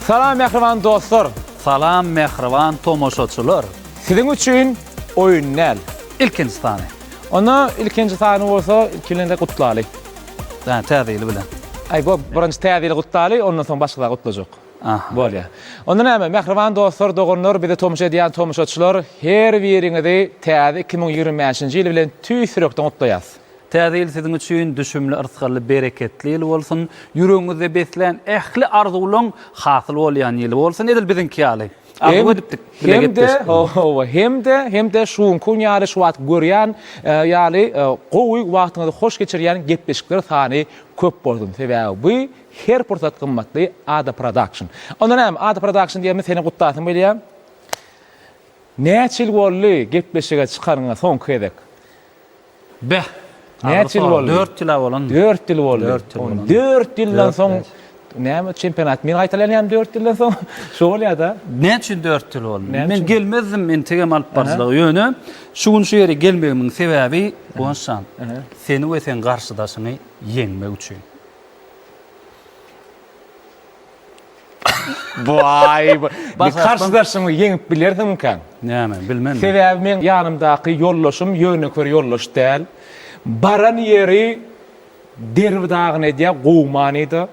Salam mehriban dostlar. Salam mehriban tomoşaçylar. Sizin üçün oyun näl? İlkinci tane. Onu ilkinci tany bolsa ilkinde gutlaly. Ben täzeli bilen. Ay bu birinci täzeli gutlaly, ondan soň başgalar gutlajak. Ah. Bolýa. Onda näme? Mehriban dostlar, dogonlar, bir de tomoşa edýän tomoşaçylar, her biriňizi täze 2025-nji ýyl bilen tüýsürekden gutlaýas. Täzeli sizin üçün düşümli, ırtgarly, bereketli ýyl bolsun. Yüreğiňizde beslen ähli arzuwlaryň hasyl bolýan ýyl bolsun. Edil bizinki ýaly. Hem de şuun kunyalı şu at görýän ýaly gowy wagtyňyzy hoş geçirýän gepleşikler sany köp boldun. Sebäbi bu her pursat kymmatly Ada Production. Ondan hem Ada Production diýip seni gutlasym bolýar. Näçil bolly gepleşige çykaryňa soňky edek. Beh. Näçil bolly? 4 ýyl bolan. 4 ýyl boldy. 4 ýyldan soň näme çempionat? Men gaýtalarym 4 ýyldan soň şo bolýar-da. Näçin 4 ýyl boldy? Men gelmezdim, men tegem alyp barjylygy ýöne. Şuň şu ýere gelmegimiň sebäbi boşan. Seni we sen garşydaşyny ýeňmek üçin. Vay, bir karşıdaşımı yenip bilerdim kan. Näme, bilmem. Sebäbi men ýanymdaky ýollaşym ýöneker ýollaş däl. Baran ýeri derbi dagyny edýär, gowman edi.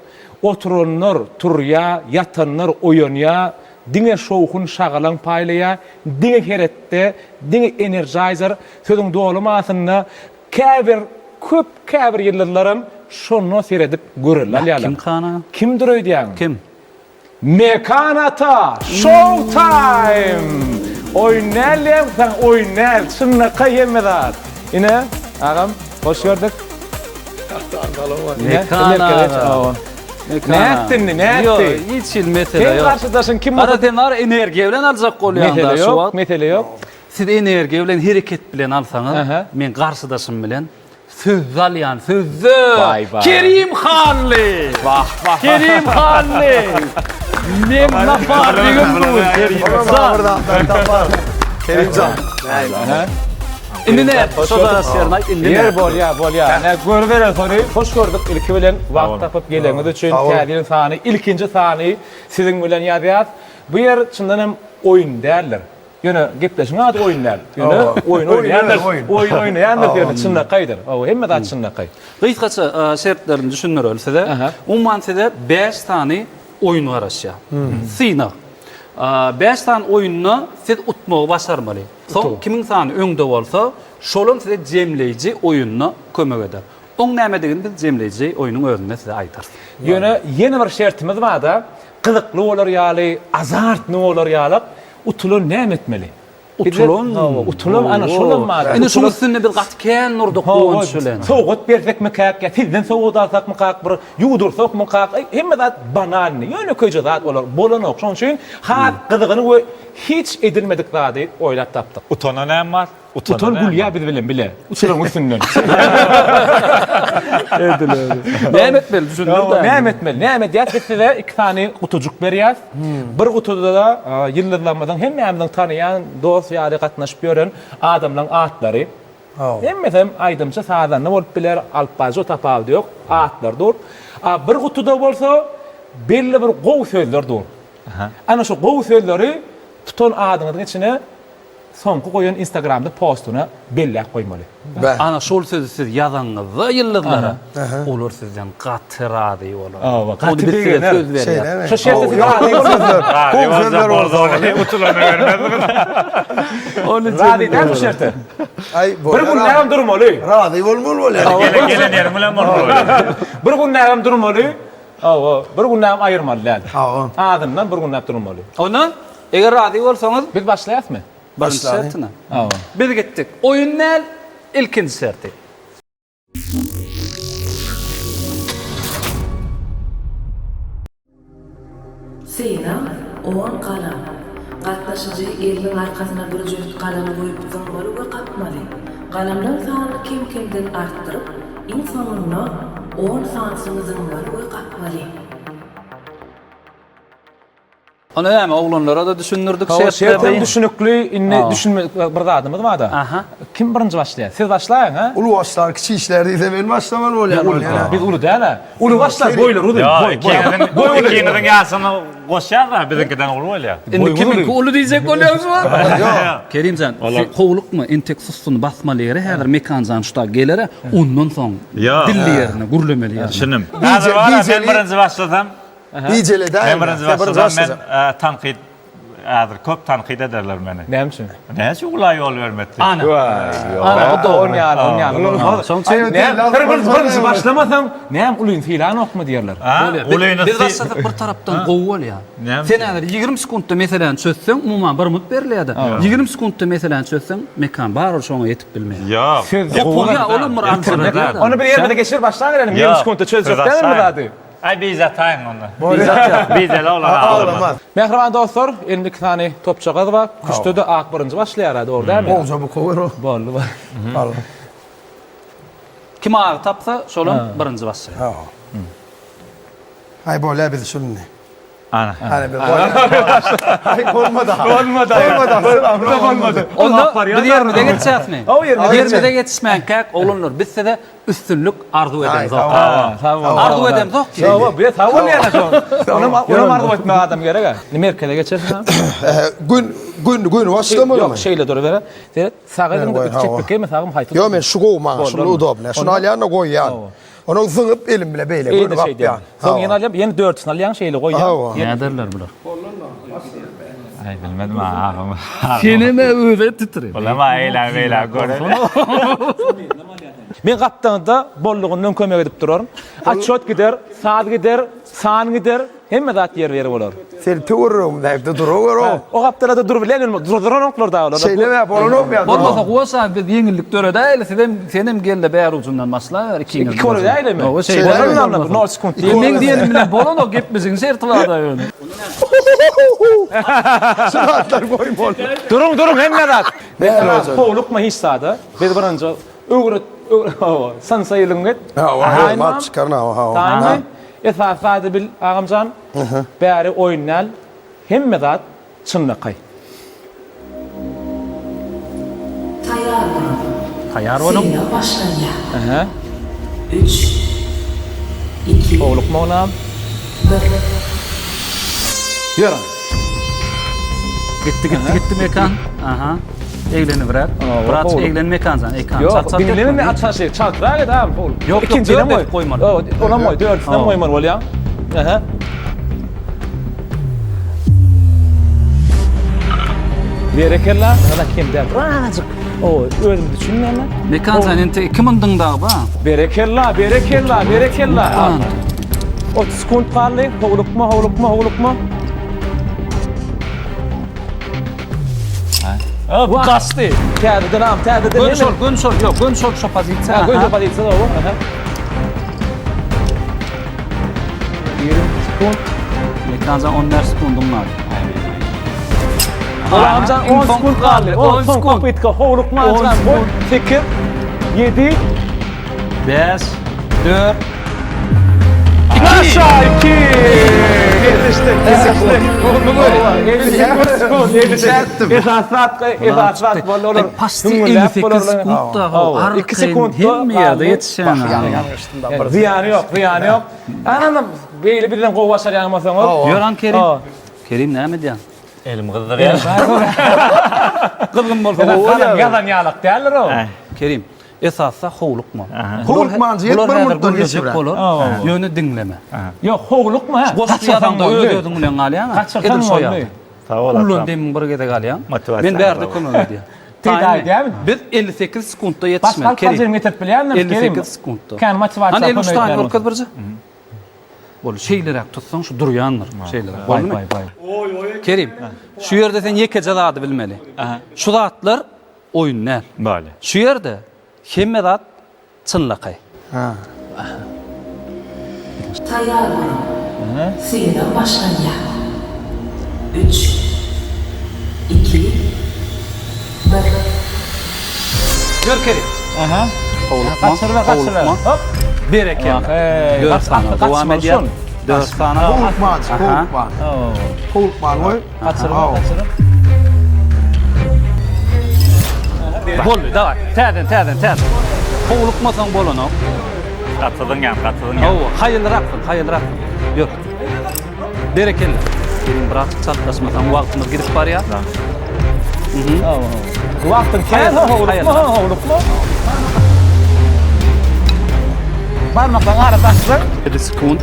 Oturanlar turya, yatanlar oýanya, diňe şowhun şagalan paýlaya, diňe heretde, diňe energizer, sözüň dolmasynda köp ýyllarym şonu seredip görürler ýaly. Kim kana? Kimdir öýdýän? Kim? Mekanata Showtime. Oynalım sen oynal. Şunnaqa yemedat. Ine agam hoş gördük. Mekana. Näetdin, näetdi? Yok, hiç mesele Sen yok. karşıdaşın kim Ara denar enerji bilen aljak bolýanda şu wagt. Mesele yok. Siz enerji bilen hereket bilen alsaňyz, Aha. men garşydaşym bilen söz alýan, sözü. Vay vay. Kerim Hanly. Vah vah. Kerim Hanly. Men nafar digim bu Kerim. Kerimcan. Indi ne? Şoda sernay indi. Yer bolýa. Näme görbeler soňy hoş gördük. Ilki bilen wagt tapyp geleniňiz üçin täzeli sany, ilkinji sany siziň bilen ýazýar. Bu yer çyndan hem oýun därler. Ýöne gepleşiň ady oýunlar. Ýöne oýun oýnaýanlar. Oýun oýnaýanlar ýöne çynda gaýdyr. O hemme da çynda gaý. Gysgaça şertlerini düşünür ölse umman sede 5 tane oyun var aşağı. Sina. 5 tane oyununu siz utmağı başarmalı. Son kimin tane öňde bolsa, şolun size jemleyici oyununu kömek eder. Oň näme degende jemleyici oyunun özüne size aýtar. Ýöne ýene bir şertimiz bar da, gyzykly bolar ýaly, azartly bolar ýaly, utulan näme etmeli? Utulum ana şolun bar. Indi şunun üstüne bir gatken nurda goň şölen. Soğut bersek mi kak ya, sizden soğut alsak mı kak, bir yudursak mı kak, hemme dat banalny, ýöne köýje zat bolar. Bolanok, şoň üçin hat gyzygyny we hiç edilmedik zady oýlap tapdyk. Utana näme var? Utan gülýär biz bilen bile. Utulan üstünden. Näme etmeli düşündüm da. Näme etmeli? Näme diýär size 2 tane kutucuk berýär. Bir kutuda da ýyllarlamadan hemmämiň tanıyan dost ýa-da gatnaşyp ýören adamlaryň atlary. Hemmesem aýdymça sazanly bolup biler, alpazo tapaw diýok, atlar dur. Bir kutuda bolsa belli bir gowy sözler dur. Ana şu gowy sözleri tutan adyňyň içine soňky goýan Instagramda postuna bellek goýmaly. Ana şol sözü siz ýazaňyzda ýyllara olar sizden gatyrady bolar. Gaty diýen söz berýär. Şu şerde siz Kol sözler orada. Utulana vermezdim. Onu radi näme şu şerde? Ay Bir gün näme durmaly? Radi bolmaly. Gelen yerim bilen bolmaly. Bir gün näme durmaly? Bir gün näme aýyrmaly. Awa. Adamdan bir gün näme durmaly. Onu eger radi bolsaňyz Biz başlaýasmy? başlaýan. Awa. Biz gittik. Oyun näl? İlkinji serti. Sena oğan kalam. Gatnaşyjy eliniň arkasyna bir jürt kalamy goýup zaňmaly we gapmaly. Kalamlar sanyny kim-kimden artdyryp, iň soňunda oğan sanyny zaňmaly we gapmaly. Ana näme oglanlara da düşündürdik Şertem şertleri. düşünükli, inni düşünme bir adamız var da. Aha. Kim birinci başlaýar? Siz başlaýan ha? Ulu başlar, kiçi işler değilse benim başlamam oluyor. Biz ulu değil ha. Ulu başlar boylar ulu. Ya, Boy. ikinizin yasını koşar da bizimkiden olur ya. Indi kimin ulu diýjek bolýarsy? Kerimcan, howlukma entek sustunu basmalyary häzir mekanjan şuta gelere, ondan soň Ya. dillerini gurlemeli. Şunum. Bize- Hazır var bize- ben birinci başlasam. İyicele de. Ben birinci başlasam ben tanqid hazır köp tanqid ederler beni. Ne biçim? Ne şu ulay yol vermedi. Ana. Ana o doğru. Oynayalım. Birinci başlamasam näme uluyun filan okma diýerler. Ulayını Biz başlasak bir tarapdan gowal ya. Ne? Sen häzir 20 sekundda meseleni çözseň, umman bir mut berilýär. 20 sekundda meseleni çözseň, mekan bar şoňa ýetip bilmeýär. Ya. Ya oğlum bir answer. Onu bir yerde geçir baştan verelim. 20 sekundda çözecek değil mi zaten? Ay biz atayın onu. Biz de ağlamaz. Mehriban dostlar, elimde 2 tane topçağız var. Kuşta da ak birinci başlaýar doğru değil mi? Bolca bu kovar o. Bollu var. Vallahi. Kim ağır tapsa, şolam birinci başlaýar. Ha. Hay böyle biz şunu ne? Ana. Hani bir Hay korma da. Olmadı. Olmadı. Onda bir yermide geçsäsmi? O yermide Yermide geçmeýän käk oglanlar bizse de üstünlük arzu edemiz. Tamam. Arzu edemiz yok ki. Tamam, bir tavır yana şu. Ona maruz etme adam gerek ha. Merkeze geçersin ha. Gün başlamadı mı? Yok şeyle doğru veren. Sağın da çek bakayım sağım haytı. Yo men şu goğma, şunu udobne. Şunu alyana koy yani. Onu zıngıp elim bile böyle. İyi Böyle de bak şey diyor. yani. Son yeni alacağım. Yeni 4'sünü alayan şeyle koy ya. Ne derler bular? Ay bilmedim ha. Seneme öyle titreyim. Ulama eyle göre. Ben kaptanında bolluğundan kömek edip dururum. Açot gider, saat gider, sağın gider. Hemme zat yer olur. Sen tuğurum da evde duruyor o. O kaptana da dur bilen durduran da olur. Şey ne yap onu mu yap? Bolmasa goýsa biz ýeňillik töre däl, senem gelde bäri ucundan masla, İki konu değil mi? O şey. Bolun anlamı. No sekund değil. Men diýelim bilen bolon o gepmizin sertlada ýöne. Saatler koy bol. Durun hemme zat. Kovluk mu hissada? Biz birinci öğret san sayılın git. Ha mat çıkarna ha. Tamam. Esasada bil ağamcan. Bäri oýnal hemme zat çynlakay. Tayyar Taýar bolun. Seyna başlanýar. Aha. 3 2 Kovluk mu onam? 1 Yürü. Gitti mekan. Aha. Eğlenip bırak. Bırak oğlum. eğlen mekansan. Yok, dinlenin mi açan şey? Çaltıra git abi. Yok, İkinciye dört mi et koymalı. Ona mı? Dörtüne mi koymalı ol ya? Aha. Berekella, ana kim der? Razık. O özüm düşünmeyeyim mi? Mekansan ente kimin da ba? Berekella. 30 sekund kaldı. Hovluk mu? Bu kastı. Täze devam. Gön sol. Yok, gön sol şu pozisiýa. Ha, göz pozisyonu o. Aha. 20 sekund. Mekansan 10 sekundum var. Amcan 10 sekund kaldı. 10 sekund. Kapitka. Hovluk mu? 8, 7, 5 4 aşağı 2. Yetiştik. Esasat olur. Pasti 58 sekundda. 2 sekund. Hem yerde yetişen. Ziyanı yok. Anam böyle birden kovvaşar yanmasın o. Yoran Kerim. Kerim näme diýär? Elim kızdır ya. Kızgın bolsa Yazan yalak derler o. Kerim. Esasda howlukma. Howlukmancı yet bir mutdan geçiyor. Yönü dinleme. Yok hovluk mu ha? Goşýadan da öýdüň bilen galýan. Kaçırsan soýar. Sağ ol. Ulan demin bir gede galýan. Motivatsiýa. Men bärde kömek edýär. Teyday değil mi? Biz 58 sekundda Başka yetişmek. kalcım getirip bilen mi? 58 sekundda. Kan motivatsiya Hani 53 tane orkad birji. Bol şeylerek tutsan şu durýanlar. Şeyler. Vay. Kerim. Şu ýerde sen ýeke jazady bilmeli. Şu zatlar oýunlar. Böyle. Şu ýerde hemme zat çynlakay. Tayyar Seyna başlanýar. 3 2 1 Gör Kerim. Aha. Howlukma. Kaçırma. Hop. Bereke. Dört Devam edýär. 4 sany. Kovulkman, Aha. kovulkman. Kovulkman goý. Kaçırma. Boldy, daway. Täzen. Kovulukmasaň bolanok. Katıldın ya, katıldın ya. Hayırlıraksın. Yok. Berekeli. Kerim biraz çalkaşmasan vaktimiz gidip var ya. Vaktın kendi hovlukma. Parmakla arasın. 7 sekund.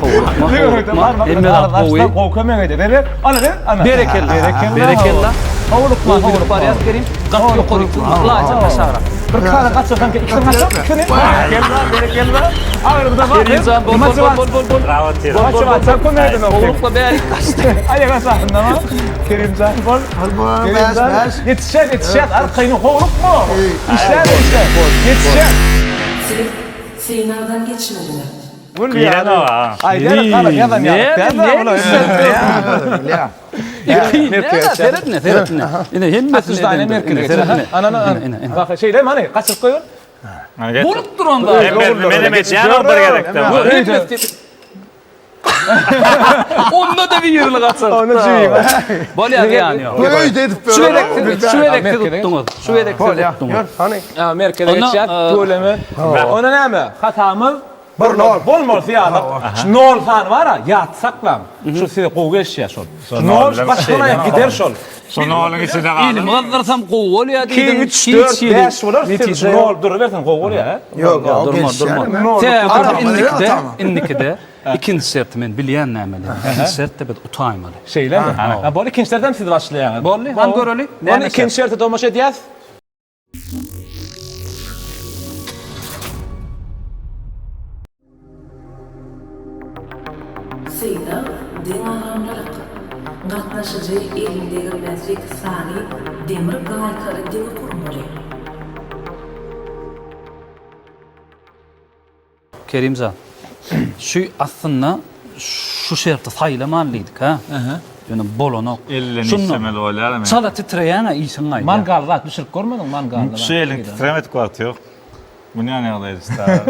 Kovulukma. Emme da kowy. Berekeli. Hovlukma. Gidip var ya Kerim. Gat yukarı. Laçan aşağı. Bir kara kaçırsan ki iki kaçır. Gelme. Ağır da var. Kerim bol. Bravo Tiro. Sen konuydun o. Kovulukla berik kaçtı. Ayağa sahında mı? Kerimcan bol. Bäs. Yetişer. Arkayını hovlukma. İşler. Yetişer. Sınavdan geçmediler. Kıyren o ha. Ay der kala yalan ya. Seyretme. Yine hemmesini Tane merkezi. Anana. Bak şeyle hani kaçır koyun. Bolup duranda. Menemet yan oldu gerekti. Onda da bir yerli kaçır. Onu çiğim. Bolya yani. Öýde edip Şu elektrikti tuttunuz. Şu elektrikti tuttunuz. Hani Ya merkeze Ona, geçer. Tuğlemi. Ona ne mi? Hatamız bir nol. Bolmaz ya. Şu nol fan var ya. Yat saklam. Şu size kovga eşya şol. Nol başkana gider şol. Sonu oğlun içinde İlim kaldı. kaldırsam kovul ya 2, dedim. 3, 4, 5 olur. Siz nol duruversin kovga ya. Yok, Durma. İnnikide ikinci şerti men bilýän nämeli. İkinci şert de bir utaymaly. Şeyle mi? Ha bu ikinçlerden siz başlayan. Bolly, han göreli. Onu ikinci şerti tomaş ediyaz. Sınav deňalamlaryk. Gatnaşyjy elindägi bilezik sany demir gaýkary diňe kurmaly. Kerimcan. Şu aslında şu şerti saylamalıydık ha. Yani bolonok. Elini istemeli olaylar mı? Çala titreyene iyisin gayda. Mangalda düşürüp görmedin mangalda. Şu elin titremet kuatı yok. Bu ne anayalıyız işte.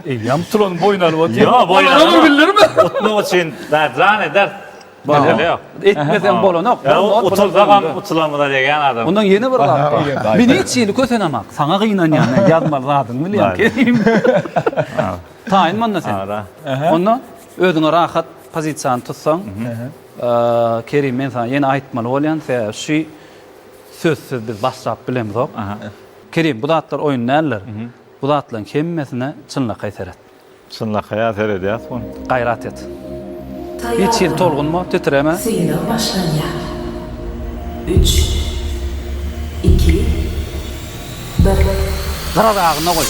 Eyyam tulon boynalı vat. Yo boynalı. Onu bilir mi? Utlu için derdran eder. Böyle yok. Etmesen bolonok. Ya utuldan utulamada degen adam. Ondan yeni bir lafta. Beni hiç yeni kösenemek. Sana kıyınan yani yazma zadın biliyorum Kerim. Tayin manna sen. Ondan ödüne rahat pozisyon tutsan. Kerim men sana yeni aytmalı olayan sen şu sözsüz biz başlap bilemiz hop. Kerim bu datlar oyun nerler? Bu datların kemmesine çınla kayseret. Çınla hayat ediyat bunu. Gayrat et. Hiç yıl tolgun mu? Titreme. Sınav başlanýar. 3 2 1 Qırarağına koy.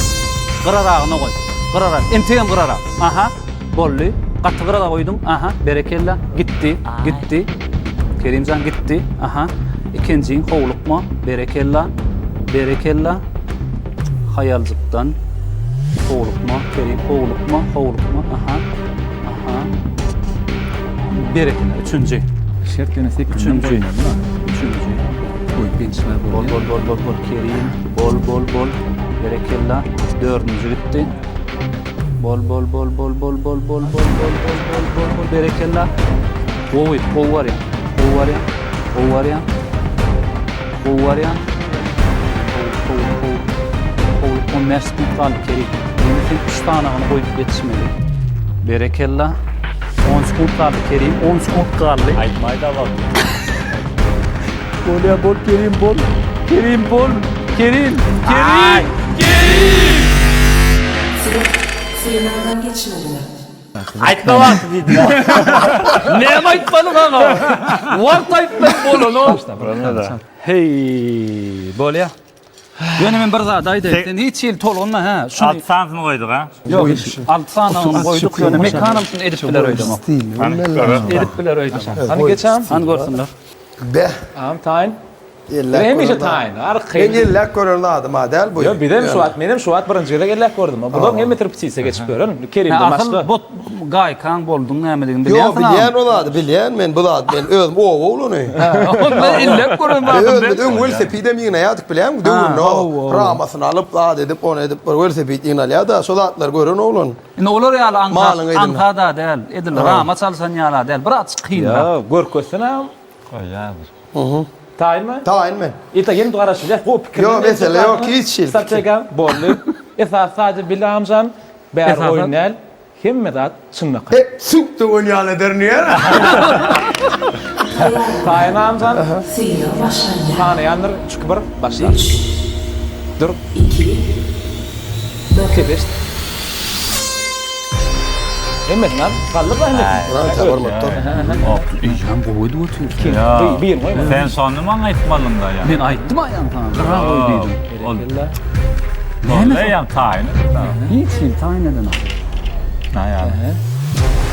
Qırarağına koy. Qırarak. Entigen qırarak. Aha. Bolly. Qatı qırara koydum. Aha. Berekella. Gitti. Kerimcan gitti. Aha. İkinciyin kovulukma. Berekella. Hayalcıktan. Kovulukma. Kerim kovulukma. Aha. Berekella. Üçüncü. Şert yönesi Üçüncü. Oy bençme bol. Kerim. Bol. Berekella. Dördüncü gitti. Bol. Berekella. Kov var ya. On nefs kutal Kerim. Yeni 3 tane onu koyup yetişmeli. Berekella. 10 sekund kaldı Kerim. 10 sekund kaldı. Aytmayı da bak. Bol Kerim bol. Kerim. Sınavdan geçmediler. Aytma bak dedi. Ne aytmadın ağa? Vakt aytmadın bolunu. Hey bol ya. Yönemin bir zat aytaytın. Hiç yıl tolgunma ha. Şunu Alt sans mı koyduk ha? yok. Alt sanağını koyduk. Yöne mekanım şunu edip biler oydamak. Stil. Edip biler oydamak. Hani geçen? Han görsünler. Be. Tayin. Hemişe tayin. Ben illa görülen adam adel bu. Yo, benim şu at, benim şu at birinci ýyla gelip gördüm. Bular hem metripsise geçip görün. Kerimde başga. Asıl bu gaykan boldun nämedigini Yo, bilýänsiň. bilýän olady, bilýän men bu zat men özüm oğluny. Ben ille görün Özüm velosipede mine ýadyk bilýän, döwürno ramasyny alyp zat edip onu edip bir velosipede ýa da so zatlar görün oğlun. Ne olur ýaly Malın eydin. Ankada däl, edil rama çalsan ýala däl, bir açyk kyn. Ya, görkösüne Koýýardyr. tayin mi? Tayin men. Ita yeni garaşacak. Bu pikir. Yo, mesela yok, hiç şey. Satacağım borlu. Esas sadece bilamcan ber oynal. Hemmedat çınnak. Hep süktü oynayana derniye. Tayin amcan Sina başlanya. tanıyanlar çünkü bir başlar. 3, Dur. 2, 2 5. Emmet lan. Kallı da emmet. Buna tabar motor. Ýan goýdy otur. Ya. Bir koyma. Sen sonunu maň aýtmalynda ýa. Men aýtdym aýan sana. Ha goýdym. Näme ýa taýyn? Hiç ýyl taýin eden. Näýa?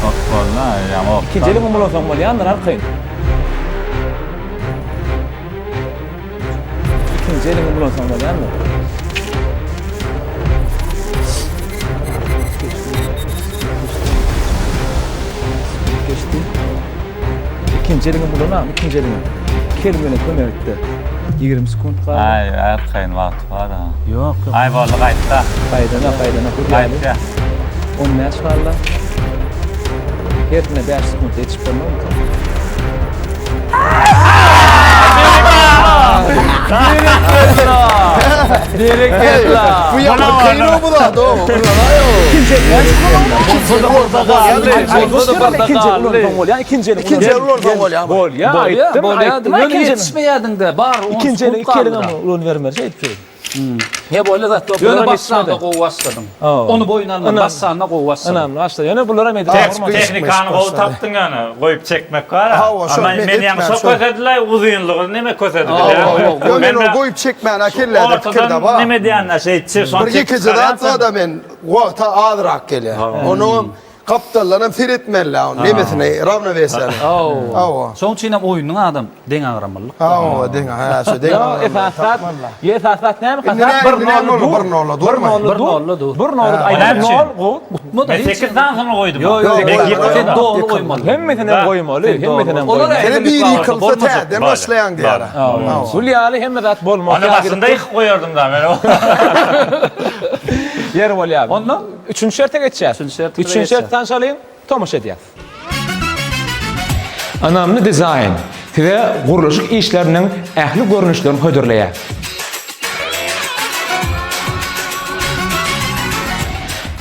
Otbolna ýa ok. İkinci elin umulun son bolyanlar arkayın. İkinci elin umulun son bolyanlar. Geçti. İkinci elin umulun am, ikinci elin. Kelimene kömekti. 20 sekund kaldı. Ay, erkeğin wagt bar ha. Yok yok. Ay bolla gaýtda. Faydana. Gaýt ýa. 10 näç kaldı. Ketine 5 sekund yetişip bolmagy. Direkt etla. Bu yana kıyro bu da do. İkinci Yetişmeýädiň de bar. Ya böyle zaten Ýöne bassanda gowy başladyň. Onu boyuna alma, bassanda gowy başladyň. Anam, başta ýöne bulara medi. Teknikany gowy tapdyň ýa-ni, goýup çekmek bar. Ama men ýa-ni sok kösedilä uzunlygy neme kösedilä. Yo men o koyup çekmeyen akellerde fikirde var. Neme diýänler şey son Bir iki zıdat da men wagta azrak gelýär. Onu kaptallardan firetmenler onu nemesine ravna versen. Soň çyna oýunyň adam deň agramylyk. Deň ha şu deň. Esasat näme? Bir nol durma. Bir nol aýdan nol. Ben 8-den sonra koydum. Yo, sen doğru koymalı. Hemmetinden koymalı. Hemmetinden Olur koymalı. Hele bir yıkılsa täden başlayan diýär. Sulýaly hemmedat bolmak. Onu aslında ilk koyuyordum da ben o. Yer bolýar. Ondan 3-nji şerte geçýär. 3-nji şertden şalyň tomaş edýär. Anamly dizayn. Size guruluşyk işleriniň ähli görnüşlerini hödürleýär.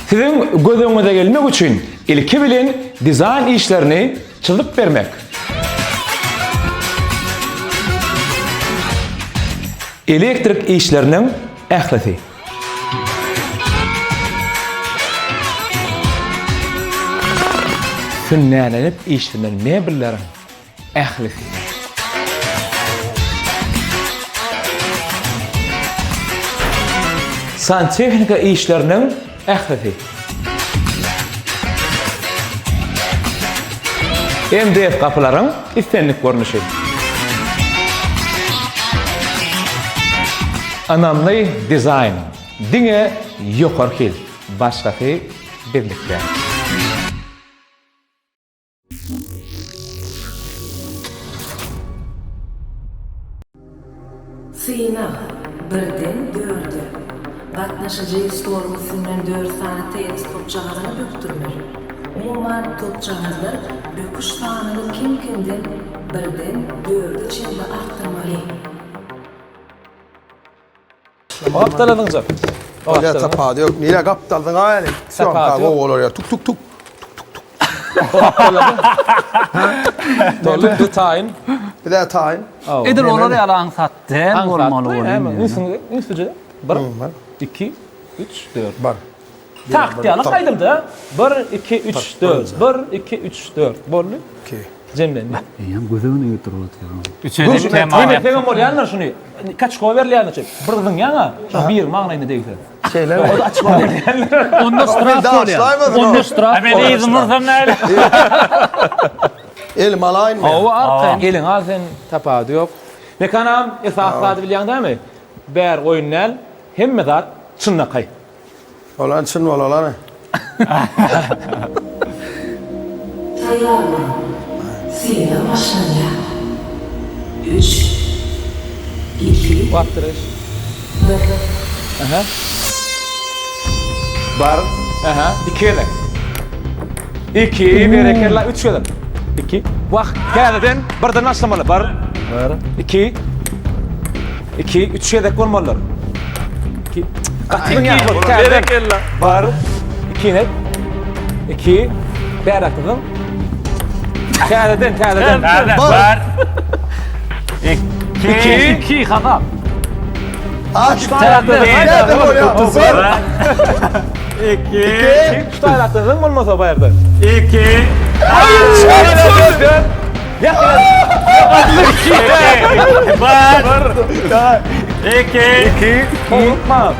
Sizin gözüňize gelmek üçin ilki bilen dizayn işlerini çyzyp bermek. Elektrik işleriniň ählisi. Sünnälenip işlenen mebellerin ählisi. Santehnika işleriniň ählisi. MDF kapılaryň istenlik görnüşi. Anamly dizayn. Diňe ýokarky başgaky birlikde. Sina birden dördü. Gatnaşyjy stormysynyň dör sany teris topçagyny böktürmeli. Umuman topçagylar böküş sanyny kim-kimden birden dördü çenda artdyrmaly. Aptaladınız. Öyle tapady yok. Nire kaptaldyň aýaly. Şu an go bolar tuk tuk tuk. Dolu tayin. Bir de tayin. edil olar ýaly ansatdan bolmaly bolar. Üstüce. 1 2 3 4. Bar. Taktiýaly gaýdymda. 1 2 3 4. 1 2 3 4. Bolly. Jemlendi. Ýa gözüňe ýetirýär. Üçüncü bir tema. Ben pegam bolýanlar şuny. Kaç gowy berýärler çek. Birdiň ýaňa. Bir magnaýyny diýdi. Şeyler. O da açık berýärler. Onda straf bolýar. Onda straf. Ben iyi zımırsam näle? El malayn mı? O arka. Gelin azın tapady ýok. Mekanam esasladı bilýän dämi? Bär oýunlar hemme zat çynnakay. Olan çyn bolan. Tayyor. Seyna başlanýar. 3 2 Wagtyrys. 1 Aha. Bar. Aha. 2 elek. 2 berekella 3 elek. 2. Wagt gelden birden başlamaly. Bar. 2 2 3 elek bolmalylar. 2 berekella. Bar. 2 net. 2 berekella. Gelden. Bar. 2 hata. Aç Nerede gol yaptın? 2 2 taylattın bolmasa bayarda. 2 Bar. 2 Unutma.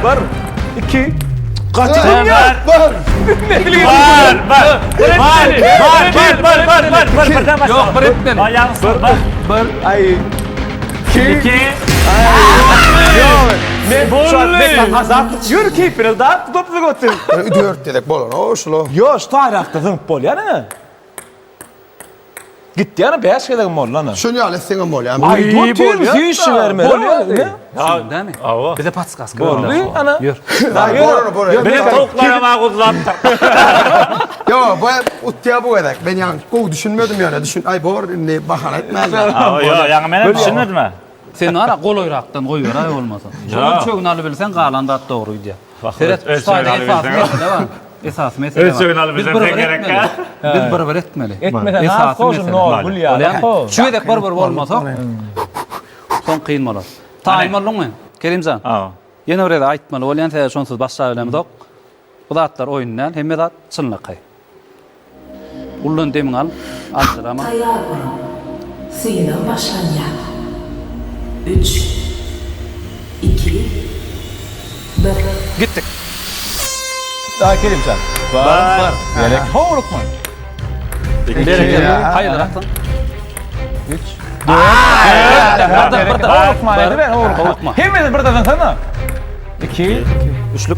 Bar. 2 Kaçın ya. Bar. Bar. Yok, bir etmeli. Ayağını bar. Ay. 2 Şu an ben azap yürü keyfini da toplu götür. 4 dedik bolan. Oşlo. Yo, şu tarafta zınk bol yani. Gitti yani 5 şeyler mol lan. Şunu al etsin bol ya. Ay, bol hiç verme. Bol Ne? Değil mi? Ava. Bize patskas. Bol. Ana. Yür. Ay boran. Beni tavuklara mağuzlattı. Yo, bu utya bu edek. Ben yani ko düşünmedim yani. Düşün. Ay bor ne bahane etmezler. Yo, yani meni düşünmedin mi? Sen ara gol oyraktan koyuyor ay olmasa. Ya. Şol çögün alıp bilsen galandat doğruydu ya. Bak, Seret öz ustayla çögün esas alıp bilsen. mesele var. Esas mesele var. Öz çögün alıp Biz bilsen beraber gerek etmeli. ha? Biz beraber etmeli. Etmeden Esas az koşun mesele. ne olur bul ya. Olan şu edek beraber olmasa son kıyın bolar. Taýym bolmaň. Kerimcan. Ava. Ýene bir ýerde aýtmaly bolýan täze şonsuz başla bilemdik. Bu zatlar oýunlar hemme zat çynlykay. Ullan demin al. Alçyrama. Tayyor. Seyna başlanýar. 3 2 1 Gittik. Daha kelim sen. Var. Gerek. Hoğrukma. Hayırlı raktan. 3 Birden. Hoğrukma neydi ben hoğrukma. Hemen birden sana. 2 Üçlük.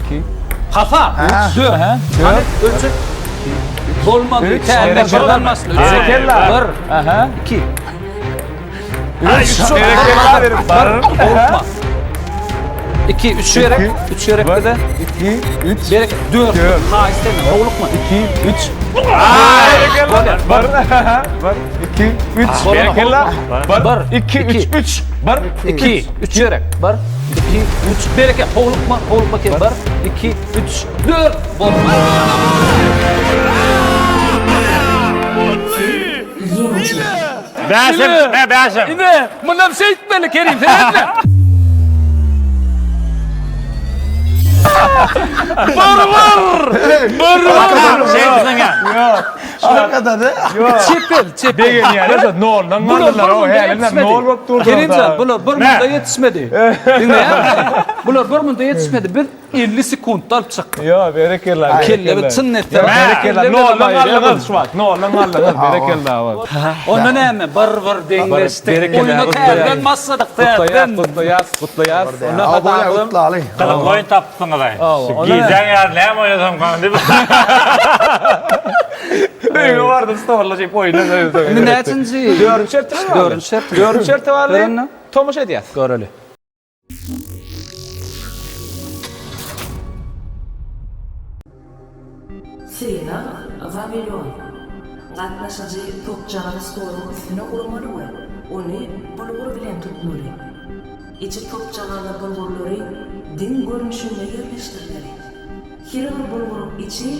2 Hafa. 3. 4. Hani ölçek. Bolmadı. Üç. Täze Berekella. bolmaz. Berekella. 1. Aha. 2. 3 berekella verin. Olma. 2 3 yere. 3 yere de 2 3 berek 4. Ha istemiyorum. Oğlukma. 2 3 Var. Var. 2 3 berekella. Var. 2 3 3 var. 2 3 yere. 1 2 3 bereke. Oğlukma ke 1 2 3 4. Bolma. Yenici. Bəsim, nə bəsim? Ne? Bundan şey etmeli Kerim. Sen etme. Şey bizden ya. Arkada da. Çepel. Degen yani. Ne oldu? Lan mallar o halinden ne olup durdu? Kerimcan bular bir munda yetişmedi. Dinle ya. Bular bir munda yetişmedi. Bir 50 sekund alıp çıktı. Ya berekella. Kelle bir çınnet. Berekella. Ne oldu? Mallar şu bak. Ne oldu? Mallar berekella var. Ona ne mi? Bar dengleştik. Berekella. Oyunu terden masladık terden. Kutlayaz. Ona Aa boya hata utla alay. Kılık oyun taptın kadar. ona Giyeceksin yer ne mi oynadım kan değil mi? Öyle vardı storla şey oyunu. Ne üçüncü? Dördüncü şerti var. Dördüncü şert. Dördüncü şerti var. Gören Tomuş ediyaz. Göreli. Seyna Vavilyon. Gatnaşyjy topjagany skorun üstüne urmaly we ony bulgur bilen tutmaly. İçi topjagany bulgurlary din görünüşinde yerleştirilmeli. Her bir bulgurun içi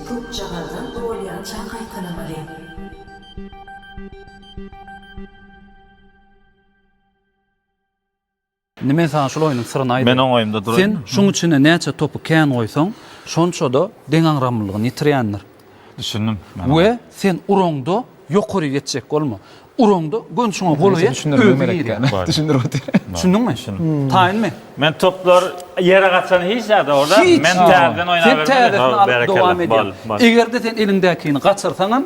topjagandan bolýan çaňkaykanamaly. Nime sana şol oyunun sırrını aýdy. Ben oň oyumda durayım. Sen şoň içine näçe topu kän goýsaň, şonça da deňanramlygyny ýitirýändir. Düşündüm. We sen uroňda ýokary ýetjek bolma. Uroňda gönçüňe bolup Düşündürmem gerek yani. Düşündür o diye. Düşündüňmi? Taýynmy? Men toplar yere kaçan hiç ya da orada. Hiç. Men terden Sen oynaverdim. terden alıp dowam edýär. Egerde sen elindäkini gaçyrsaňam,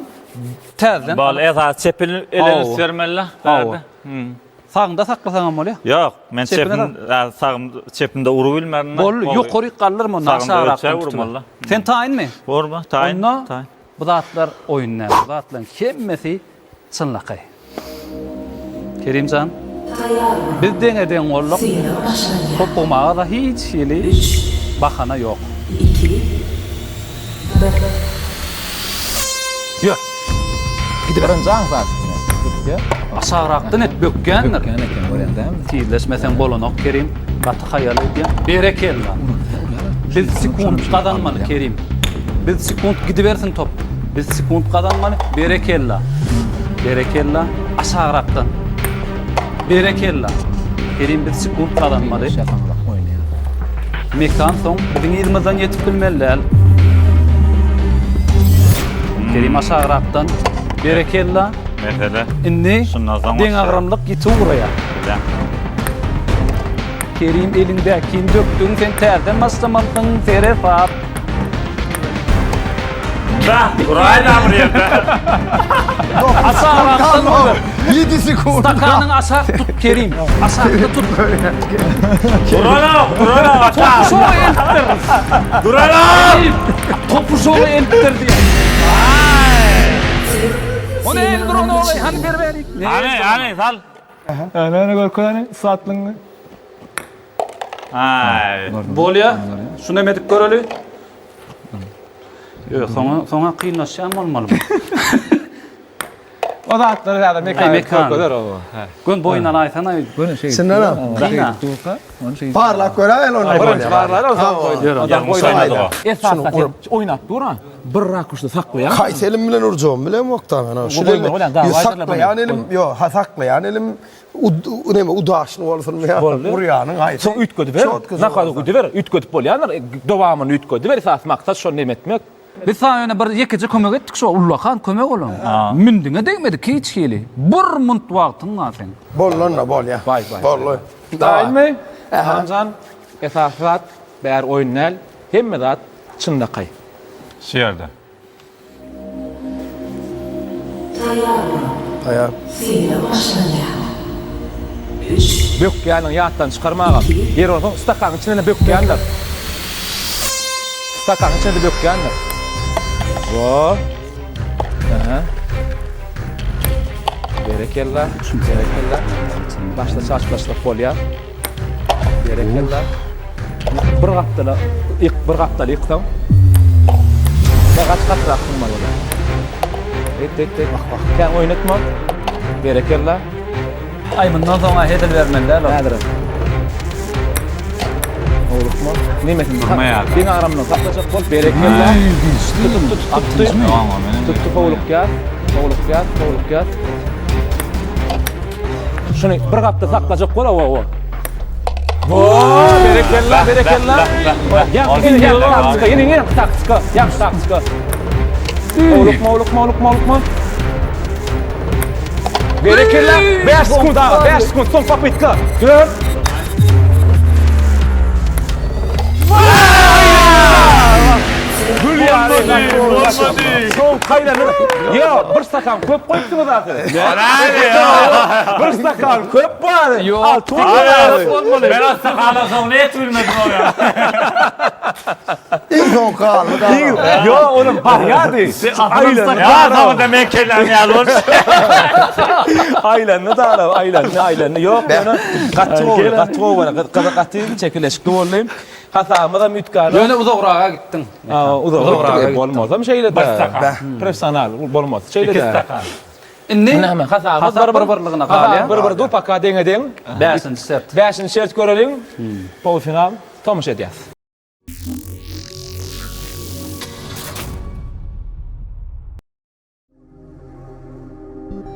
Täzeden Bal esas çepil elini vermeli. Sağında saklasaňam bolýar. Yok, men Çepine çepin sağım çepinde uru bilmärdim. Bol ýokary gallyrmy Sağımda ölçe naşarak vurmalı. Sen taýinmi? Borma, taýin. Onda Taýin. bu zatlar oýunlar, bu zatlaryň kemmesi çynlaqy. Kerimcan, biz deňe golluk Seyna başlanýar. topumaga da hiç ýeli bahana ýok. 2 1 Yok. Gidiverin zaň zat. Gitdi. Aşağıraktan et bökkenler. Eken görendem. Tiyleşmesen bolonok Kerim. Batı hayal edýän. Berekella. Biz sekund kazanmaly Kerim. Biz sekund gidiversin top. Biz sekund kazanmaly. Berekella. Berekella aşağıraktan. Berekella. Kerim biz sekund kazanmaly. Şakanlap oýnaýar. Mekan soň biziň ýerimizden ýetip bilmeliler. Kerim aşağıraktan. Berekella. Mesele. Inni Şundan deň agramlyk ýetip buraya. Ya. Kerim elinde kim döktün sen terden başlamadın terefat. Da, burayla buraya. Aşağıraktan olur. 7 sekund. Stakanın aşağı tut Kerim. Aşağıda tut. Burala. Topu şovu elittir. Kerim, topu şovu elittir diye. O ne eldir onu olay? Hani berberik. Hani sal. Ana görkeni saatlyň. Ay. Bolya, şunu emedik göreli. Yok, sonra kıyınlaşan olmalı bu. O zatlar zada mekan mekan. görkeler o. Gün boyundan aytana. Bunu şey. Sinanam. Kıyına. Onu şey. Parlak gören onu. Birinci barlar o zaman koydu. Adam koydu. Saymadı o. Esas oynap duran. Bir rakuşda saklayan. Kays elim bilen urjum bilen moktan ana. boyun olan daha Saklayan elim yo ha saklayan elim neme udaşny bolsun ya. Urýanyň haýy. Soň ütködi ber. Nakady ütködi ber. Ütködi bolýanlar. Dowamyny ütködi ber. Esas maksat şonu demetmek. Biz sana öne bir yekeje kömek ettik şu ullakan kömek olun. Mündüňe degmedi hiç hili. Bir munt wagtyň var sen. Bollonna bol ya. Bay. Bolloy. Daýmy? Hamzan esasat bär oýnal hemme zat çyndakay. Şiýerde. Aya. Seyna başlanýar. 3 Bökýanyň ýatdan çykarmaga. Yer olsa stakanyň içine bökýänler. Stakanyň içine bökýänler. Wo? Aha. Berekella. Başta saç başta folya. Berekella. Bir gapdala, ilk bir gapdala yıksam. Ben kaç raktım var orada. Et. Bak. Sen oynatma. Berekella. Ay bundan sonra hedel vermenler. Nädir? Olukma. Nimetin? Durmaýar. Beň aramdan saklajak bol. Berekella. Tuttu. Tuttu kovuluk ýat. Şunu bir gapda saklajak bol o. Berekella. Yine taktika. Yaxşı taktika. Olukma. Berekella. 5 sekund daha. 5 sekund. Son papitka. Gör. Son kaynadı. Ya bir stakan köp koyupsunuz zaten. Bir stakan köp var. Al tuğ var. Ben hasta kalasam ne et bilmedim o ya. İnson kaldı. Yo oğlum var ya de. Ya adamı da mekkeler ya lor. Aylanını da alalım. Aylanını. Yok onu katı oğlu. Katı çekileşikli olayım. Hasamıza mütkanı. Yöne uzağa gittin. Uzağa olmaz ama şeyle de. Profesyonel olmaz. Şeyle de. Ne? Näme hasamız bir-birligine galya. Bir du paka deňe. 5-nji set. 5-nji set görelim. Polfinal tomuş edýäs.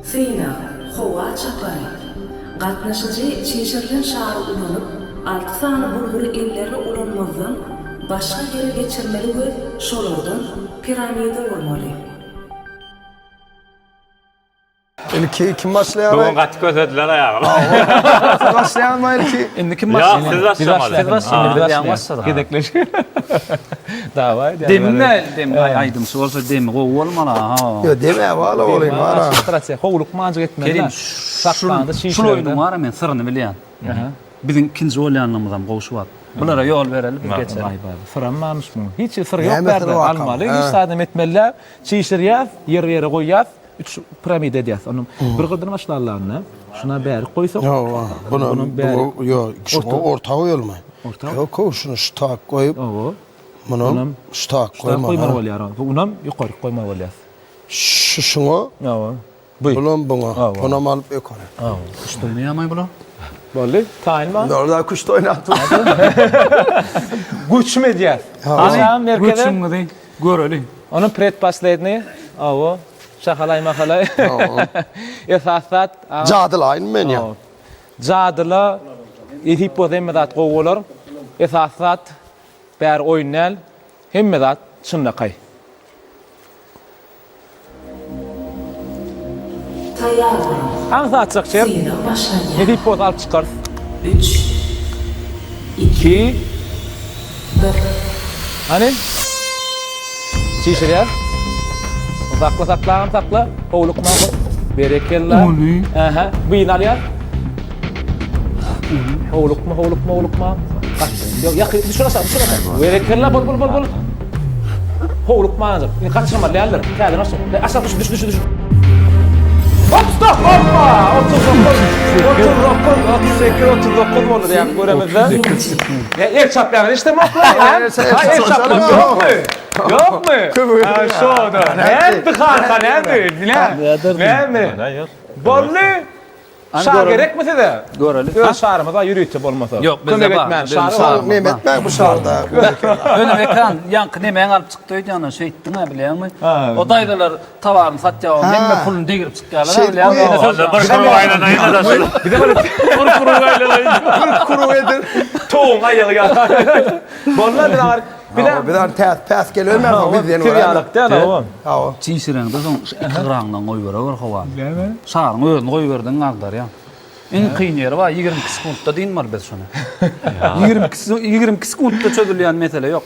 Seyna howa çapary. Gatnaşyjy çeşirlen şahry ulanyp 6 sany bulgury elleri ulanmazdan başga ýere geçirmeli we şolardan piramida bolmaly. İlki kim başlayan? Bugün kaç kösediler ayağı. Başlayan mı ilki? Indi kim Ya başladı? siz başlamalı. Siz başlamadınız. Biz Yan başladı. Gedekleş. Davay. Demine dem aydım sorsa dem go olmala ha. Yo deme valla olayım var. Strateji hovluk mancık etmeli. Kerim Saklandı şu şişlerde. oyunu var men sırrını bilen. Bizim ikinci oynayanlarımızdan goşup Bunlara yol verelim biz geçelim. Vay vay. Sıranmamış mı? Hiç sır Näme yok berdi. sırrı var Almalı. kam? Üstadım etmeli. Çişir yaz, yer koyaz. 3 piramid ediyaz. Onun bir qadını başlarlarına. Şuna bäri koysak. Yo bunu yo şu orta koyulma. Orta? Yok o şunu ştak koyup Owo. bunu ştak koyma. Koyma bolýar. Bunam yuqary koyma bolýar. Şunu Owo. Bu. bulun buna. Bunu alıp yukarı. Owo. İşte ne yamay bula? Bolly. Taýin bar. Orada kuş da oynatın. Güç mediyat. Hani Aşağı merkeze. güçüm gidi. Göreli. Onun pret paslayını. Owo. Şahalay mahalay. Esasat. Cadılayın men ya. Jadyla hipodemedat gowalar. Esasat bär oýnal. Hemmedat çynnakay. Tayyar. Hansı açık şer? Sina başlanýar. Ne hipot alıp çıkar? 3, 2, 2. 1. Hani? Çişir sakla. Hovluk mahmut. Berekella. Aha. Buyun al ya. Hovluk mu? Yok düşür aşağı. Berekella bol. Hovluk mahmut. Kaçırma lealler. Kâdın aşağı düş. Hop stop hoppa! 39 olur ya göremezler. El çaplarını işte mi oklar ya? El çaplarını yok mu? Şoda. Ne bir kanka ne mi? Bolli. Şar gerek mi size? Göreli. Göz şarımız var yürüyüşçe olmasa. Yok, bizde Kömek var. etmeyen Bizim şarı şar var. var. Mehmet ben bu şarda. Önüm ekran yankı nemen alıp çıktıydı yana şey ettin ha biliyor musun? Ha. O dayılar tavarını satacağım. Hem pulunu değirip çıkarlar. Şey, Biliyor musun? o- Vallahi bir kuru aylanayın da şunu. Bir de böyle Kuru edir. toğun ayağı ya. Bollar bir var. Bir de Bir daha pes geliyor mu? Biz yeni Tiryalık değil mi oğlum? Ha. Çiğsireng de son kırağından koy verir hava. Sarın öğün koy verdin ağdar ya. En kıyın yeri var 20 sekundda deyin var biz şuna. 20 sekundda çözülüyen mesele yok.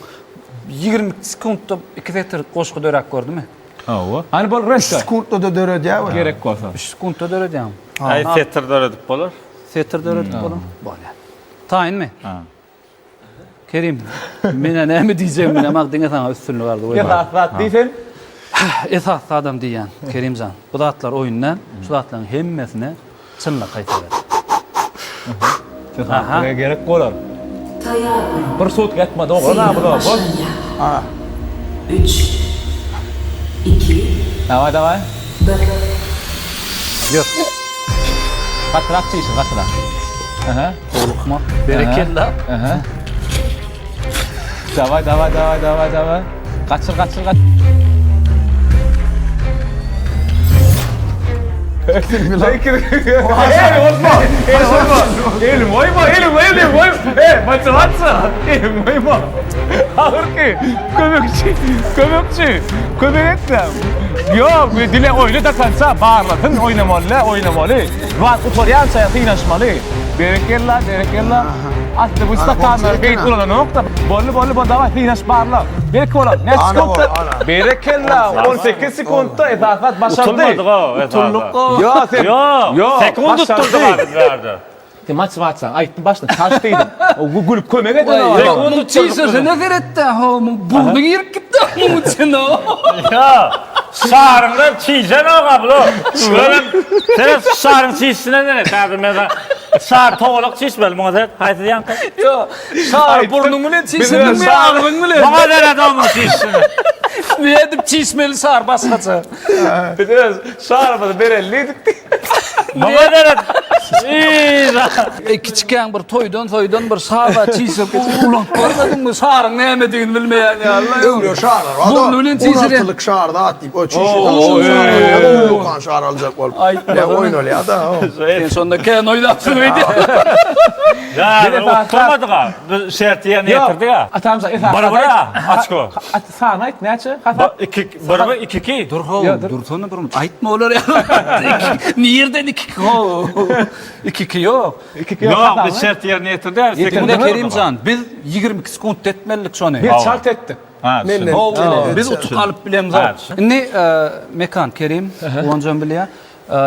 20 sekundda 2 metre koşku dörek gördü mü? Owo. Hani bol resto. Skurtla da döreceği var. Gerek olsa. 3 sekundda döreceğim. Ay setir döredip olur. Setir dörek olur. Böyle. Tayin mi? Ha. Kerim, mene ne mi diyeceğim ne mak dinle sana üstünlüğü vardı. Esasat deysen. Esas adam diyen Kerimcan. Bu da atlar oyundan, şu da atların hemmesine çınla kayıtlar. Aha. Gerek olur. Tayyar. Bir soğut getmedi oğlum. Ne bu da? Ha. 3, 2, Davay. 1. Yok. Katrak çişin katrak. Aha. Olukma. Bereketli. Aha. Davay. Kaçır. Elim oyma. Maçı. Elim oyma. Ağır ki. Kömükçü. Kömük etsem. Yok, dile oyunu da kansa bağırlatın oynamalı. Var kutoryan sayatı inaşmalı. Berekella. Aslı bu stakanlar beyt ulan nokta. Bollu davay inaş bağırla. Belki olan. Ne sekundda? Berekella. 18 sekundda esasat başardı. Tutulmadık o. Tutulluk o. Yok. Sekund tutturdu vardı verdi. Maç sen. Ay başla karşıdaydım. O gülüp kömek edin o. Bunu çiğsirse ne geretti? Burnu girip gitti. Onun için o. Ya şarında çiğcen o kablo. Sen şarın çiğsine ne derdim mesela. Şar toğluk çiğsmeli bana sen. Haydi yankı. Yok. Şar burnumu ne çiğsirdin mi? Ağzın mı ne? Bana der adamın çiğsine. Ne edip çiğsmeli şar başkası. Biraz şarımızı berelliydik. Baba deret. Kiçikken bir toydan bir şaba çiğsip ulan görmedin mi şarın ne emediğini bilmeyen ya Allah. Öyle şarlar. Bu lülün tiziri. 16'lık şarda atlayıp o çişi. Okan şar alacak ol. Ay, Ya oyun öyle ya da. En sonunda ken oynapsın öyle. Ya Bir defa oturmadık ha. Şert yerine getirdik ha. Atamsa Bana açko. Sana ait neçe? Bana iki. Dur dur sonra dur. Aytma olur ya. Nereden iki yok. Yok biz şert yerine getirdik. Bunda Kerimcan biz 22 sekund etmelik şonu. Bir çalt etti. Ha, Menden. Biz utup alıp bilemiz. Ne mekan Kerim oncan bilýär.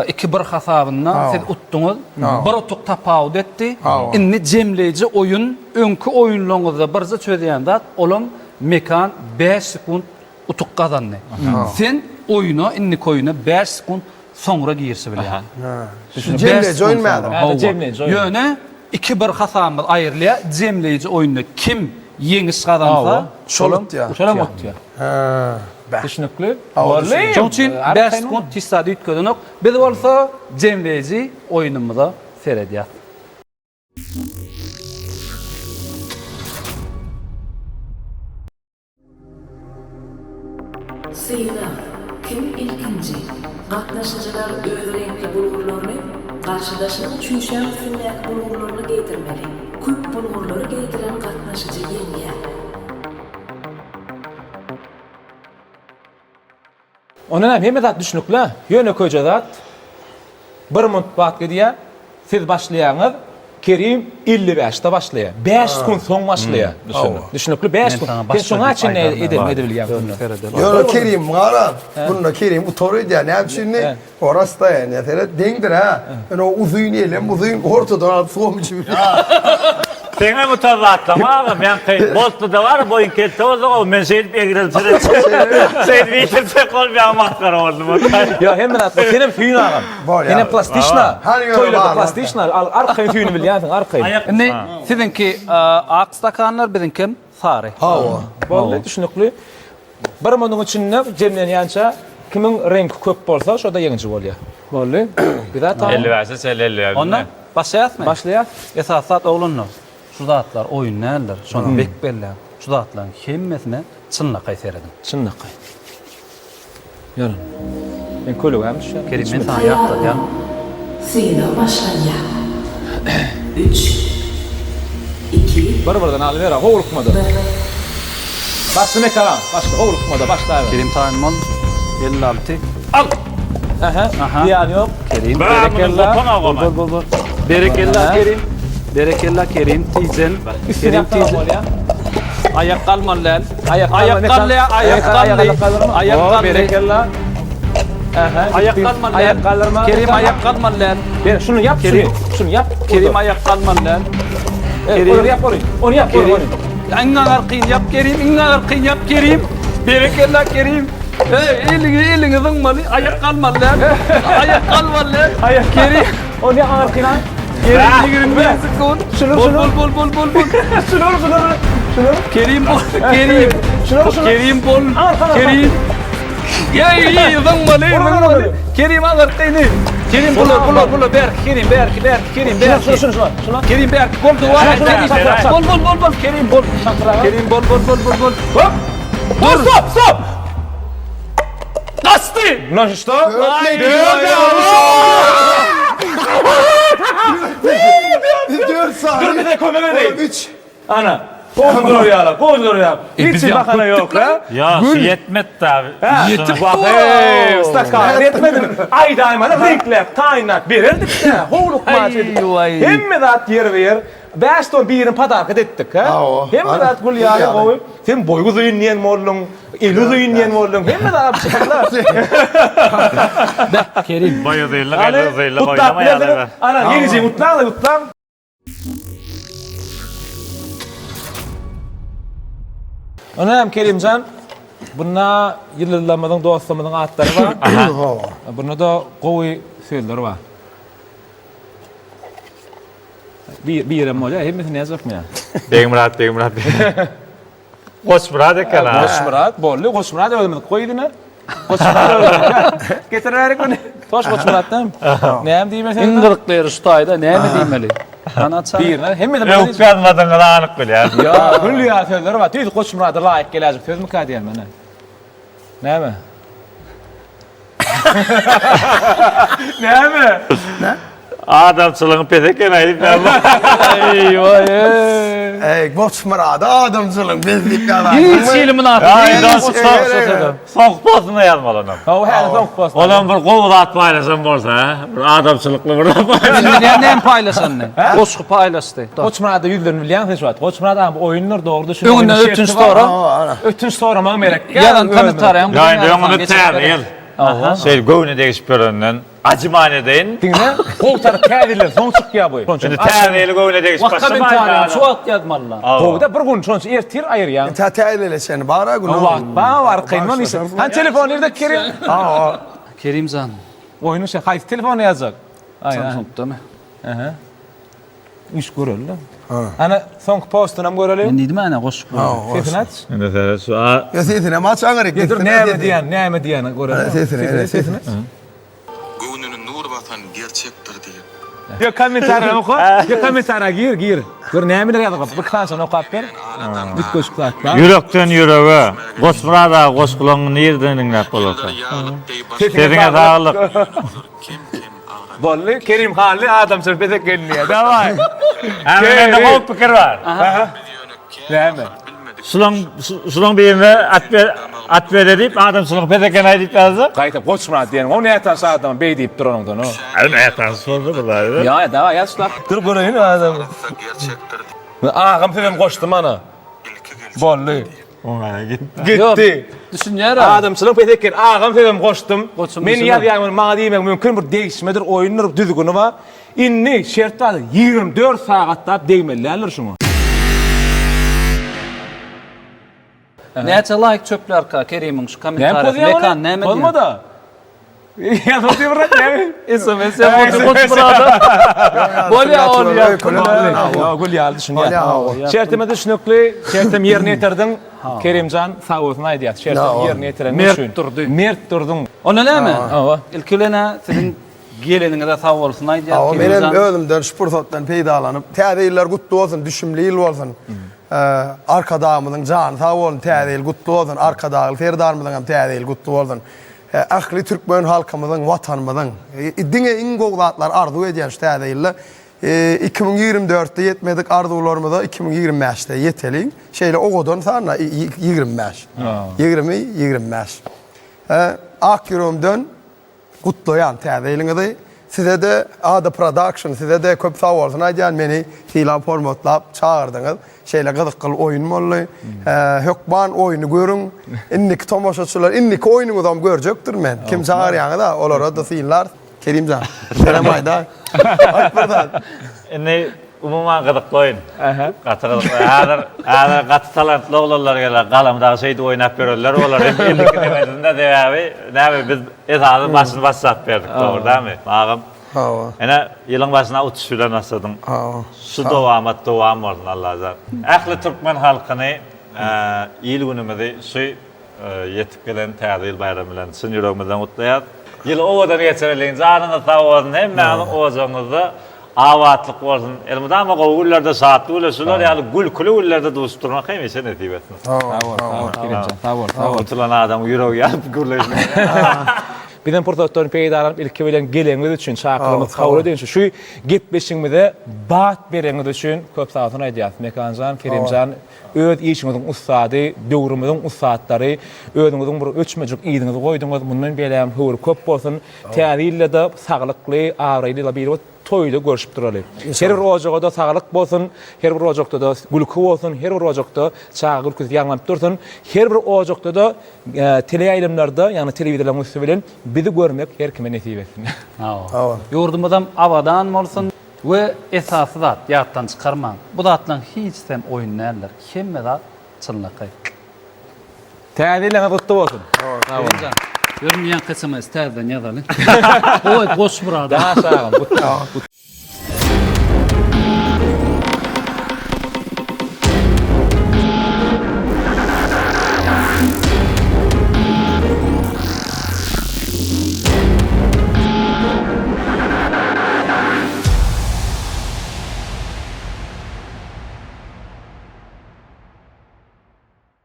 İki bir hasabyna siz utduňuz. Bir utuk tapawut etdi. Inni jemleýiji oyun öňkü oyunlaryňyzda birze çözýän zat olam mekan 5 sekund utuk kazandy. Sen oyuna inni koyuna 5 sekund soňra girse bilýär. Cemleyici oyun mädem. Ha, cemleyici oyun. Ýöne 2-1 hasamyz aýrylýar. Jemleýiji oyunda kim yeňiş kazansa Şolut ya. Şolam otya. Ha. Düşünükli. Şoň üçin 5 sekund tisady ütközünok. Biz bolsa jemleýiji oyunumyza seredýär. Seyna, kim ilkinci? Gatnaşyjylar öz renkli bulgurlaryny garşydaşyny çüýşän sünnet bulgurlaryny geýtirmeli. Köp bulgurlary geýtiren gatnaşyjy ýeňýär. Ondan hem zat düşünükli. Ýöne köje zat. Bir minut wagt gediýär. Siz başlaýaňyz. Kerim 55'te başlıyor. 5 sekund son başlıyor. Düşünükli 5 sekund. Ben şuna için ne edebilýär. Yo Kerim mara. Bunda Kerim utory diýär. Näme şimdi orası da yani. Teret dengdir ha. Yani o uzun elem uzun ortadan alıp soğumucu. Sene mutazatlama abi. Ben Boston'da var boyun kette o zaman ben seyit egren seyit bitirse kol bir amakkara oldum. Ya hem zat senem tüýün agam. Senem plastişna. Toýlarda plastişna. Arkaýy tüýünü bilýärsiň, arkaýy. Ne sizinki ak stakanlar bizimki sary. Boldy düşünükli. Bir monuň içinde jemlenýänçä kimin rengi köp bolsa şoda ýeňçi bolýar. Boldy. Bir zat 50 verse sen 50 ver. Ondan başlaýasmy? başlaýar. Esasat oglunlar. Şu zatlar oyun näler? Şonu bek belli. Şu zatlaryň hemmesine çynlak seredin. Çynlak. Ýörün. Ben kölegämmiş. Kerim men sana ýakda ýa. Seyna başlanýar. 3 2 Bir-birden alyber, gowrukmady. Başlama kalan. Başla, gowrukmady, başlaýar. Kerim taýmol 56. Al. Aha. Diýan ýok. Kerim Berekella. bol. Berekella Kerim. Berekella Kerim tizen. Kerim tizen. Ayak kalmalar. Ayak kalmalar. Ayak Berekella. Aha. Ayak kalmalar. Ayak kaldırma. Kerim ayak kalmalar. Ben şunu yap, şunu yap. Kerim ayak kalmalar. Onu yap, onu yap. İnna arqin yap Kerim, inna arqin yap Kerim. Berekella Kerim. Elini zıngmalı, ayak kalmalar. Ayak kalmalar. Ayak Kerim. Onu yap arkina. Kerim 25 sekund. Şunu. Bol. Şunu. Kerim bol. Kerim. Şunu. Kerim bol. Kerim. İyi zıngmalı. Kerim arqini. Kerim bol. Ber. Kerim ber. Şunu. Kerim ber. Bol duvar. Bol. Kerim bol. Kerim bol. Hop. Dur. Stop. Kastı. No что? Dur bir de komeme değil. 3. Ana. Kovdur ya. Hiç bakana yok ha. Ya yetmedi abi. Yetip Bak stakan yetmedi. Ay daima da renkler, taýnak bererdik de. Howluk maçı. Hemme zat yer ver. Başta birin padarka ettik ha. Hemme zat gul ýaly goýup, sen boýgu züýünýän boldun, eli züýünýän boldun. Hemme zat şekiller. Kerim. Boyu zeyla, gayla zeyla oynama ya. Ana geleceğim mutlan. Onam Kerimcan, bunda ýyllamadan dostlamadan atlary var. Bunda da gowy söýler var. Bir ýerem bolýar, hemmesini ýazapmy ya. Begimrat. Goşmurat ekala. Goşmurat, bolly, Goşmurat öldürmedi. Koýdyna. Goşmurat öldürmedi. Getirerik onu. Hoş Murat'tan. Näme diýmesen? İngirikleri şutaýda näme diýmeli? Anatsa. Bir, hem de Yok yazmadın anık bil ya. ya, hülya sözleri var. Tüy Koç Murat'a layık gelecek söz mü ka diýen mene? Näme? Näme? Adamçılığın pedeken ayıp ya. Eyvah. Ey boçmarada adamçılın bezlik kadar. Hiç ilmin atı. Soğuk postuna yazmalı onu. O her son post. Olan bir kolu da at paylaşan bolsa, bir adamçılıklı burada paylaşan. Ne paylaşan ne? Boşku paylaştı. Koç Murat'da yüzlerini bilýän hiç wat. Koç Murat bu oyunlar doğru düşün. Öňüne ötünç sonra. Ötünç sonra maňa merek. Yalan tanıtarayan. Yani onu terliyel. Şey gövne değişip görünen acımane deyin. Dinle. Kol taraf kädiler son çıkýar bu. Şimdi terliyeli gövne değişip Vakka ben tanıyan şu at yazmalılar. Kovda bir gün şonç ertir ayırýan. Tatayla seni bara gün. O wagt ba var kıyman ise. Han telefon nerede Kerim? Kerimzan. Oyunu şey hayır telefonu yazacak. Aynen. Samsung'da mı? Aha. İş görüldü. Ana son postuna mı görelim? Ne dedim ana koşuk. Sesini aç. Şimdi şu Ya sesine maç angarık. Getir näme diýen görelim. Sesine. Göwnünün nur batan gerçektir diye. Ya komentarya oku. Ya komentarya gir. Gör näme ýazyp bir kança okap ber. Bit koşuklar. yürekten yüreğe, koşmurada koşkulağını nereden dinlep olursa. Dediğine sağlık. Bolly Kerim Hanly adam söhbete gelniyor. Davay. Hemen de kol fikir var. Näme? Sulun birine at ver edip adam sulun pedeken ayıp yazdı. Gaýta Koçmurat diýen. O nätan saatdan bey diýip durandan o. Elme yatan sordu bunlar. Ya davay ýaşlar. Dur göreýin adam. Gerçektir diye. Ağam film koştum ana. Bolly. Ona gitti. Gitti. Düşünýär. Adamçylyk petekken ağam film koştum. Koçum Men bizim ýa-ýa maňa diýmek mümkin bir değişmedir oyunlar düzgünü var. Inni şertler 24 saatda değmellerler şunu. Näçe like çöpler ka Kerim'in şu Ne komentarı mekan näme diýen? Olmadı. Ya da diýip näme? SMS yapıp koçmurada. Bolya ol ya. Ya gül ýaldy şunu. Şertime düşünükli, şertim ýerine ýetirdin. Kerimcan sağ olsun aýdýar. Şertim ýerine ýetiren Mert durdy. Mert durdun. Ona näme? Awa. İlkilene sizin geleniňe sağ bolsun aýdýar. Ama benim ölümden spor peýdalanıp, täzeýiller gutlu bolsun, düşümli ýyl bolsun. Arka dağımızın canı sağ olun, täzeýil gutlu bolsun. Arka dağıl Ferdarmyzyň hem täzeýil gutlu bolsun. Ahli Türkmen halkymyzyň, watanymyzyň diňe iň gowlatlar arzu edýän täzeýiller. 2024'te yetmedik arzularımıza 2025'te yetelik. Şeyle oğudan sonra 25. 25. Akyrımdan kutlayan täzeýliňizi. Size de Ada Production, size de köp sağ olsun aýdýan meni filan formatlap çağırdyňyz. Şeyle gyzykly oyun bolly. Hökman oyunu görün. Innik tomoşaçylar, innik oyunuňyzy hem görjekdir men. Kim çağırýany da olara da fiýlar. Kerimcan. Selam aýda. Akbardan. Ne umuman gıdıklı oyun. Katı talantlı oğlanlar gelir, kalamda şeyde oynap verirler, oğlar hep 50 kilometrinde de abi, ne abi biz esasın başını başlat verdik doğru değil mi? Ağam. Yani yılın başına uçuşuyla nasıldın? Su doğamat doğam oldun Allah azar. Ahli Türkmen halkını il günümüzü su yetip gelen təzil bayramıyla sizin yüreğimizden kutlayat. Yıl oğudan geçirilin, canını sağ olsun, hem benim oğuzunuzda avatlık olsun. Elimde ama güllarda saatli ulaşırlar, yani gül külü güllerde dosturmak hem ise netip etsin. Sağ ol. Oturan adam yüreği yapıp gürleşmek. Bizden portföyden peýdalanıp ilki bilen geleňiz üçin çakyrymyz kabul edilýär. Şu gitmeşiňizde bat bereňiz üçin köp sağ olsun aýdýar. Mekanjan, Kerimjan öz işiňiziň ustady, döwrümüziň ustadlary, özüňiziň bir öçmejik ýylyňyzy goýduňyz. Mundan belem höwür köp bolsun. Täzille de saglyklly, aýryly bir toýda görüşip duraly. Her bir ojagda saglyk bolsun, her bir ojagda da gülkü bolsun, her bir ojagda çagyr köz ýaňlap dursun, her bir ojagda da teleýaýlymlarda, ýani telewiziorlar bilen bizi görmek her kime nesip etsin. Yurdumuzdan avadan bolsun we esasy zat ýatdan çykarmaň. Bu zatlaň hiç sen oyun näler? Hemme zat çynlakay. Täzille gutlu bolsun. Kerimcan. Görmeýän kysymyz täzeden ýazaly. Oy boş burada. Daha sağ ol.